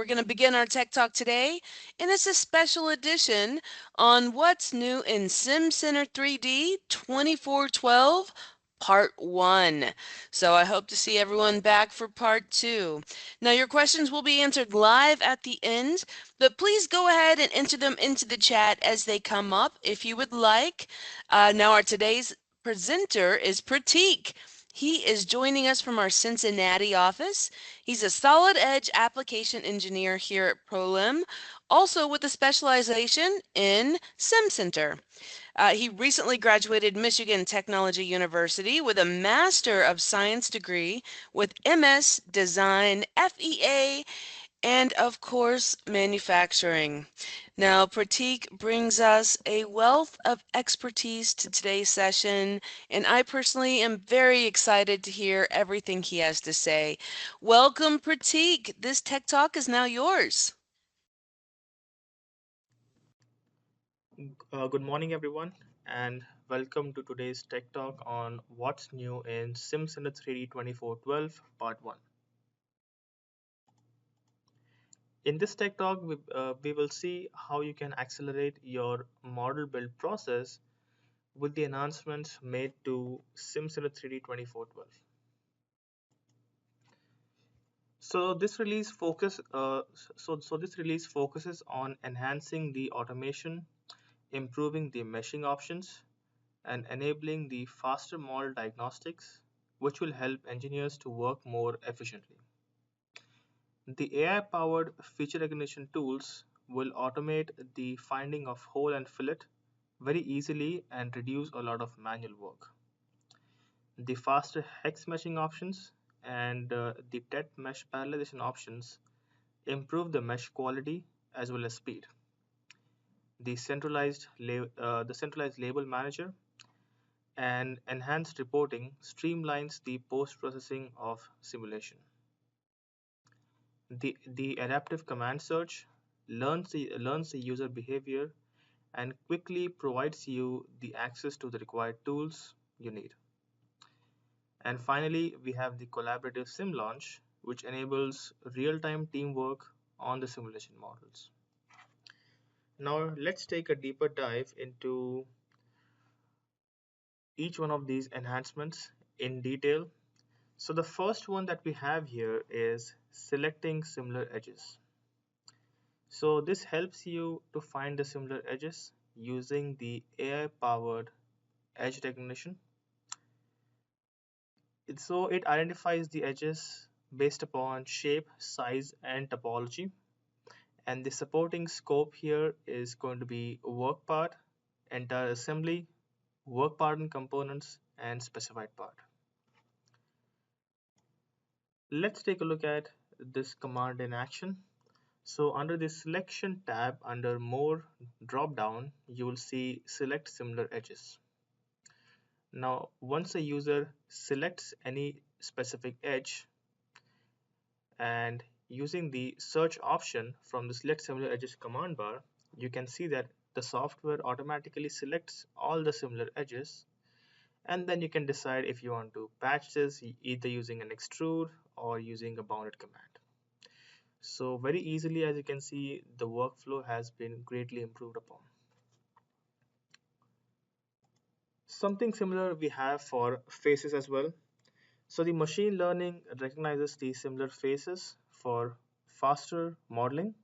We're going to begin our Tech Talk today, and it's a special edition on what's new in Simcenter 3D 2412 Part 1. So I hope to see everyone back for Part 2. Now your questions will be answered live at the end, but please go ahead and enter them into the chat as they come up if you would like. Now our today's presenter is Pratik. He is joining us from our Cincinnati office. He's a solid edge application engineer here at Prolim, also with a specialization in Simcenter. He recently graduated Michigan Technology University with a Master of Science degree with MS Design, FEA, and of course, manufacturing. Now, Pratik brings us a wealth of expertise to today's session, and I personally am very excited to hear everything he has to say. Welcome, Pratik. This Tech Talk is now yours. Good morning, everyone, and welcome to today's Tech Talk on what's new in SimCenter 3D 2412 Part 1. In this Tech Talk, we will see how you can accelerate your model build process with the enhancements made to SimCenter 3D 2412. So this release focuses on enhancing the automation, improving the meshing options, and enabling the faster model diagnostics, which will help engineers to work more efficiently. The AI-powered feature recognition tools will automate the finding of hole and fillet very easily and reduce a lot of manual work. The faster hex meshing options and the TET mesh parallelization options improve the mesh quality as well as speed. The centralized label manager and enhanced reporting streamlines the post-processing of simulation. The adaptive command search learns the user behavior and quickly provides you the access to the required tools you need. And finally, we have the collaborative sim launch, which enables real-time teamwork on the simulation models. Now, let's take a deeper dive into each one of these enhancements in detail. So the first one that we have here is selecting similar edges. So this helps you to find the similar edges using the AI-powered edge recognition. So it identifies the edges based upon shape, size, and topology. And the supporting scope here is going to be work part, entire assembly, work part and components, and specified part. Let's take a look at this command in action. So under the selection tab under more drop down, you will see select similar edges. Now once a user selects any specific edge and using the search option from the select similar edges command bar, you can see that the software automatically selects all the similar edges, and then you can decide if you want to patch this either using an extrude or using a bounded command. So very easily, as you can see, the workflow has been greatly improved upon. Something similar we have for faces as well. So the machine learning recognizes the similar faces for faster modeling.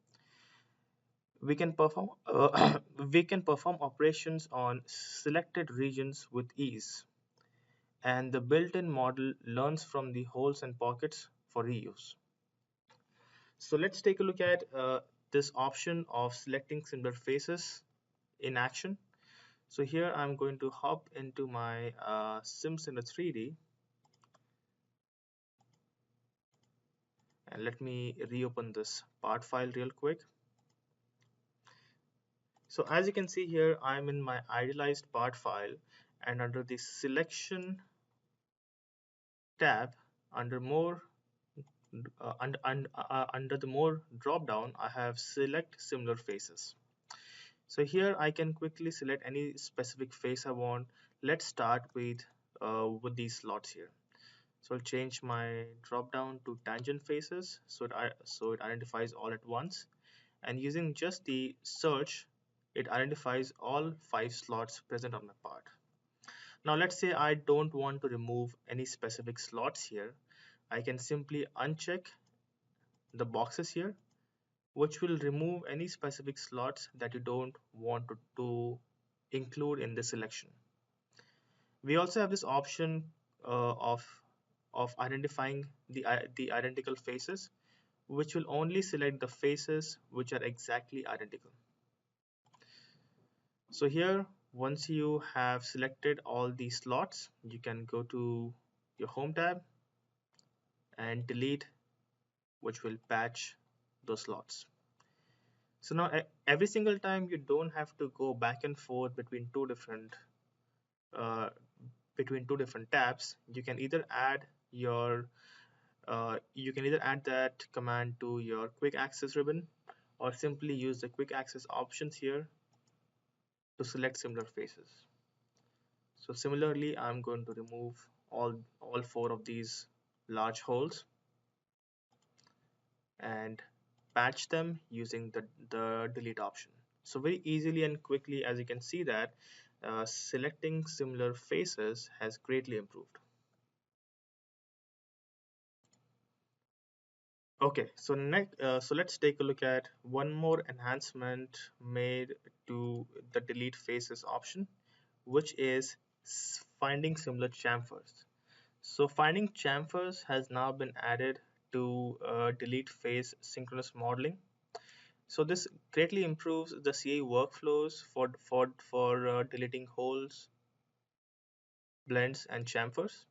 We can perform we can perform operations on selected regions with ease, and the built-in model learns from the holes and pockets for reuse. So let's take a look at this option of selecting similar faces in action. So here I'm going to hop into my Simcenter 3D, and let me reopen this part file real quick. So as you can see here, I'm in my idealized part file, and under the selection tab, under more under the more drop down, I have select similar faces. So here I can quickly select any specific face I want. Let's start with these slots here. So I'll change my drop down to tangent faces so it identifies all at once. And using just the search, it identifies all 5 slots present on my part. Now let's say I don't want to remove any specific slots here. I can simply uncheck the boxes here, which will remove any specific slots that you don't want to include in the selection. We also have this option of identifying the identical faces, which will only select the faces which are exactly identical. So here, once you have selected all these slots, you can go to your home tab and delete, which will patch those slots. So now every single time you don't have to go back and forth uh, between two different tabs. You can either add that command to your quick access ribbon or simply use the quick access options here to select similar faces. So similarly, I'm going to remove all 4 of these large holes and patch them using the delete option. So very easily and quickly, as you can see that selecting similar faces has greatly improved. Okay, so let's take a look at one more enhancement made to the delete faces option, which is finding similar chamfers. So finding chamfers has now been added to delete face synchronous modeling. So this greatly improves the CA workflows for deleting holes, blends, and chamfers.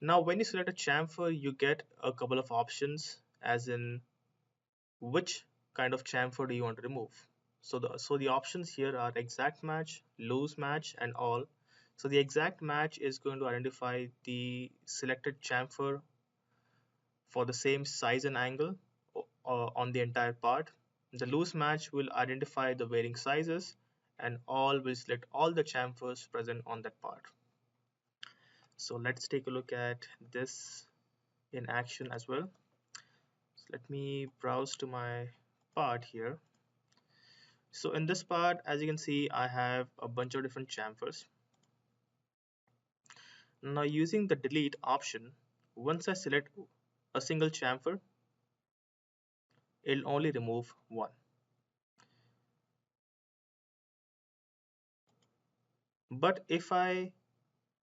Now, when you select a chamfer, you get a couple of options, as in which kind of chamfer do you want to remove. So the options here are exact match, loose match, and all. So the exact match is going to identify the selected chamfer for the same size and angle on the entire part. The loose match will identify the varying sizes, and all will select all the chamfers present on that part. So let's take a look at this in action as well. So let me browse to my part here. So in this part, as you can see, I have a bunch of different chamfers. Now using the delete option, once I select a single chamfer, it'll only remove one. But if I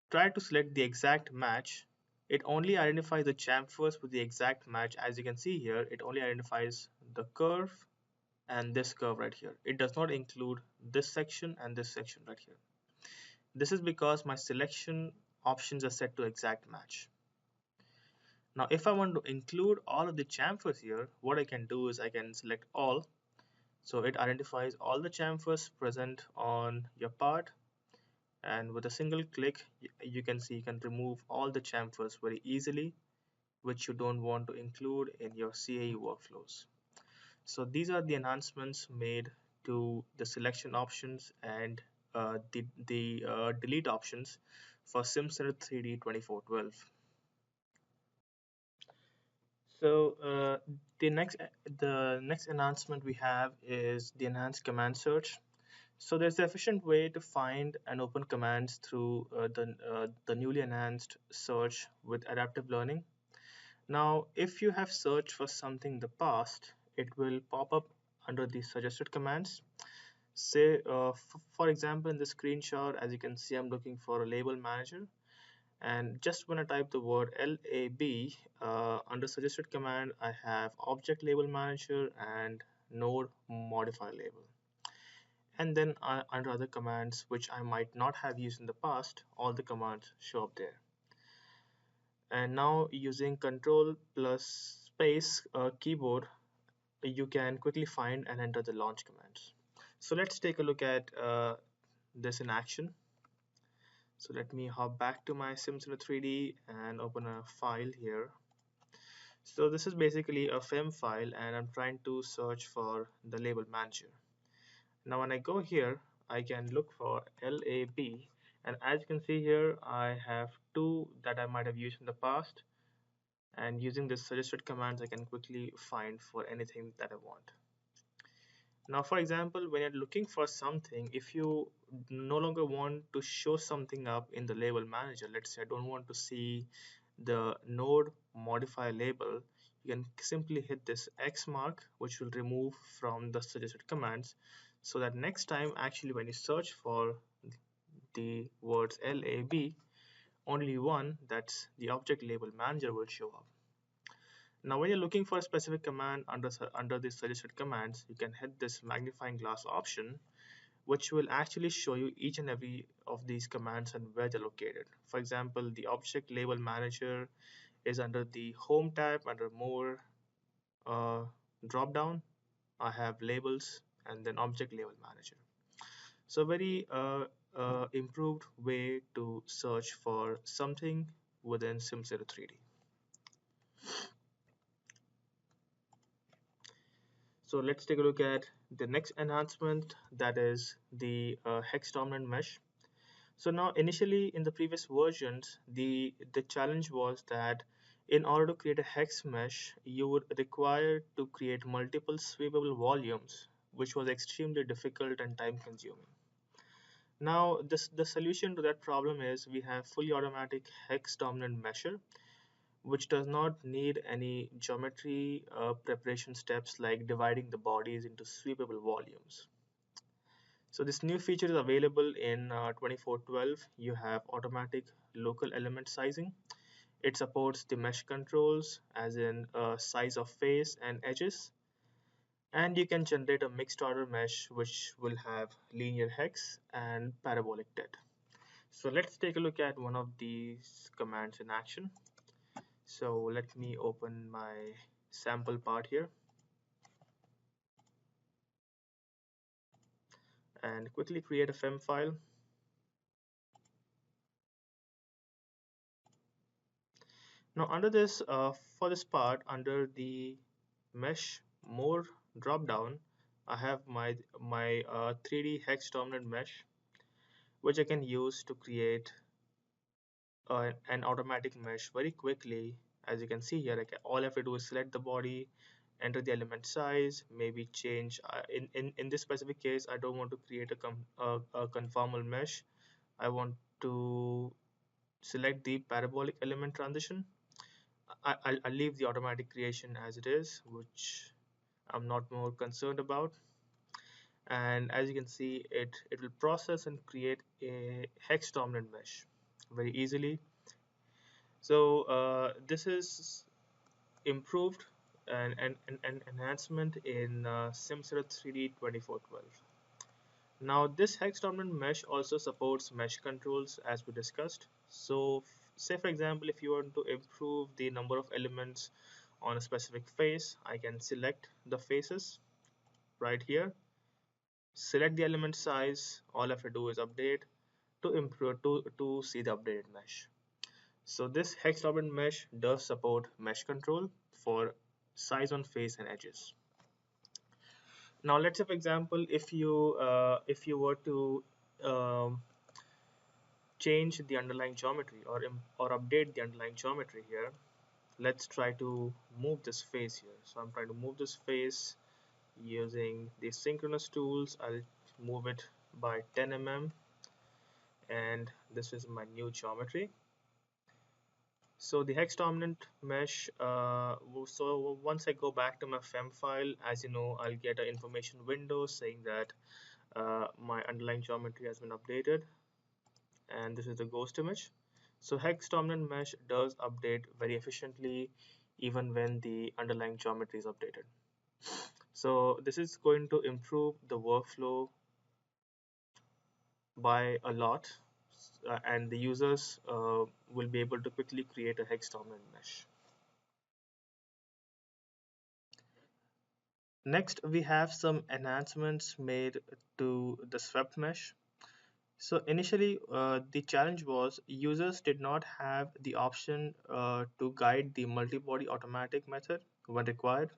try to select the exact match, it only identifies the chamfers with the exact match. As you can see here, it only identifies the curve and this curve right here. It does not include this section and this section right here. This is because my selection options are set to exact match. Now if I want to include all of the chamfers here, what I can do is I can select all. So it identifies all the chamfers present on your part, and with a single click you can see you can remove all the chamfers very easily which you don't want to include in your CAE workflows. So these are the enhancements made to the selection options and the delete options for Simcenter 3D 2412. So the next enhancement we have is the enhanced command search. So there's an efficient way to find and open commands through the newly enhanced search with adaptive learning. Now, if you have searched for something in the past, it will pop up under the suggested commands. Say, for example, in the screenshot, as you can see, I'm looking for a label manager. And just when I type the word LAB, under suggested command, I have object label manager and node modify label. And then under other commands, which I might not have used in the past, all the commands show up there. And now using control plus space keyboard, you can quickly find and enter the launch commands. So let's take a look at this in action. So let me hop back to my Simcenter 3D and open a file here. So this is basically a FEM file and I'm trying to search for the label manager. Now when I go here, I can look for LAB And as you can see here, I have two that I might have used in the past, and using this suggested commands I can quickly find for anything that I want. Now for example, when you're looking for something, if you no longer want to show something up in the label manager, let's say I don't want to see the node modify label, you can simply hit this X mark, which will remove from the suggested commands, so that next time actually when you search for the words LAB, only one, that's the object label manager, will show up. Now when you're looking for a specific command under the suggested commands, you can hit this magnifying glass option, which will actually show you each and every of these commands and where they're located. For example, the object label manager is under the home tab under more uh, drop down. I have labels and then object label manager. So very improved way to search for something within Simcenter 3D. So let's take a look at the next enhancement, that is the Hex Dominant Mesh. So now initially in the previous versions, the challenge was that in order to create a hex mesh, you would require to create multiple sweepable volumes, which was extremely difficult and time consuming. Now the solution to that problem is we have fully automatic hex dominant mesher, which does not need any geometry preparation steps like dividing the bodies into sweepable volumes. So this new feature is available in 24.12. You have automatic local element sizing. It supports the mesh controls as in size of face and edges. And you can generate a mixed order mesh which will have linear hex and parabolic dead. So let's take a look at one of these commands in action. So let me open my sample part here and quickly create a fem file. Now under this, for this part, under the mesh more drop down, I have my 3D hex dominant mesh, which I can use to create an automatic mesh very quickly. As you can see here, all I have to do is select the body, enter the element size, maybe change. In this specific case, I don't want to create a conformal mesh. I want to select the parabolic element transition. I'll leave the automatic creation as it is, which I'm not more concerned about. And as you can see, it will process and create a hex dominant mesh very easily. So this is improved and an enhancement in Simcenter 3D 24.12. Now this hex dominant mesh also supports mesh controls as we discussed. So say for example, if you want to improve the number of elements on a specific face, I can select the faces right here, select the element size, all I have to do is update to improve to see the updated mesh. So this hex dominant mesh does support mesh control for size on face and edges. Now let's say for example, if you were to um, change the underlying geometry or update the underlying geometry here, let's try to move this face here. So I'm trying to move this face using the synchronous tools. I'll move it by 10 mm, and this is my new geometry. So the hex dominant mesh, so once I go back to my fem file, as you know, I'll get an information window saying that my underlying geometry has been updated, and this is the ghost image. So hex dominant mesh does update very efficiently even when the underlying geometry is updated. So this is going to improve the workflow by a lot, and the users will be able to quickly create a hex dominant mesh. Next, we have some enhancements made to the swept mesh. So initially, the challenge was users did not have the option to guide the multi-body automatic method when required.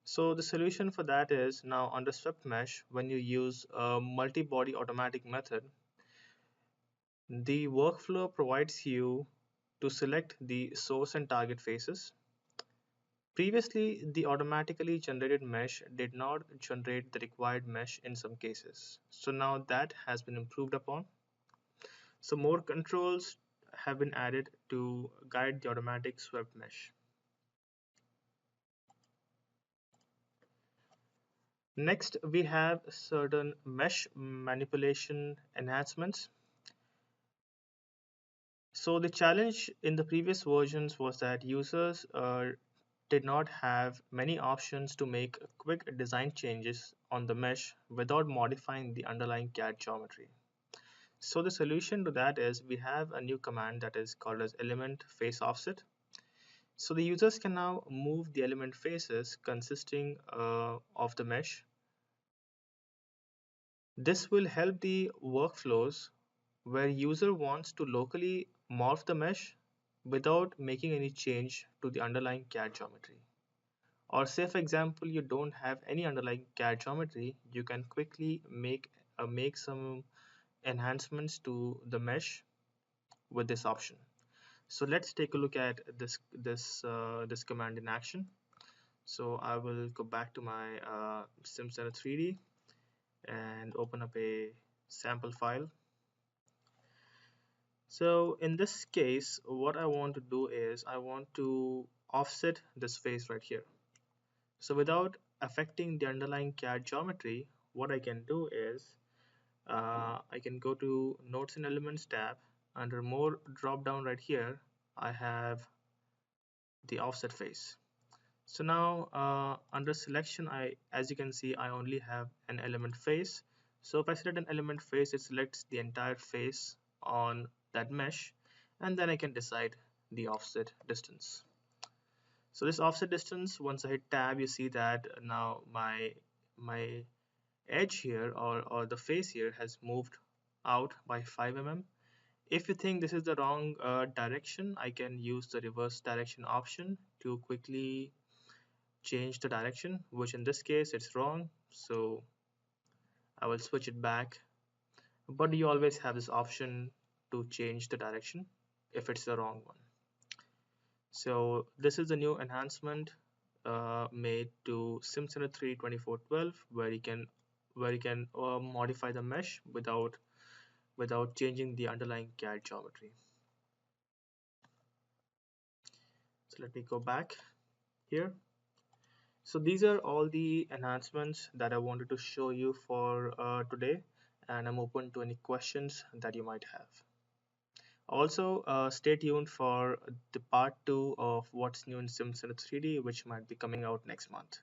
So the solution for that is now under swept mesh, when you use a multi-body automatic method, The workflow provides you to select the source and target faces. Previously, the automatically generated mesh did not generate the required mesh in some cases. So now that has been improved upon. So more controls have been added to guide the automatic swept mesh. Next, we have certain mesh manipulation enhancements. So the challenge in the previous versions was that users did not have many options to make quick design changes on the mesh without modifying the underlying CAD geometry. So the solution to that is we have a new command that is called as element face offset. So the users can now move the element faces consisting of the mesh. This will help the workflows where user wants to locally morph the mesh without making any change to the underlying CAD geometry. Or say for example you don't have any underlying CAD geometry, you can quickly make some enhancements to the mesh with this option. So let's take a look at this command in action. So I will go back to my Simcenter 3D and open up a sample file. So in this case, what I want to do is I want to offset this face right here. So without affecting the underlying CAD geometry, what I can do is I can go to Nodes and Elements tab. Under More drop down right here, I have the offset face. So now under selection, as you can see, I only have an element face. So if I select an element face, it selects the entire face on that mesh, and then I can decide the offset distance. So this offset distance, once I hit tab, you see that now my edge here or the face here has moved out by 5 mm. If you think this is the wrong direction, I can use the reverse direction option to quickly change the direction, which in this case it's wrong, so I will switch it back. But you always have this option to change the direction if it's the wrong one. So this is the new enhancement made to Simcenter 3 2412, where you can modify the mesh without changing the underlying CAD geometry. So let me go back here. So these are all the enhancements that I wanted to show you for today, and I'm open to any questions that you might have. Also, stay tuned for the part 2 of what's new in Simcenter 3D, which might be coming out next month.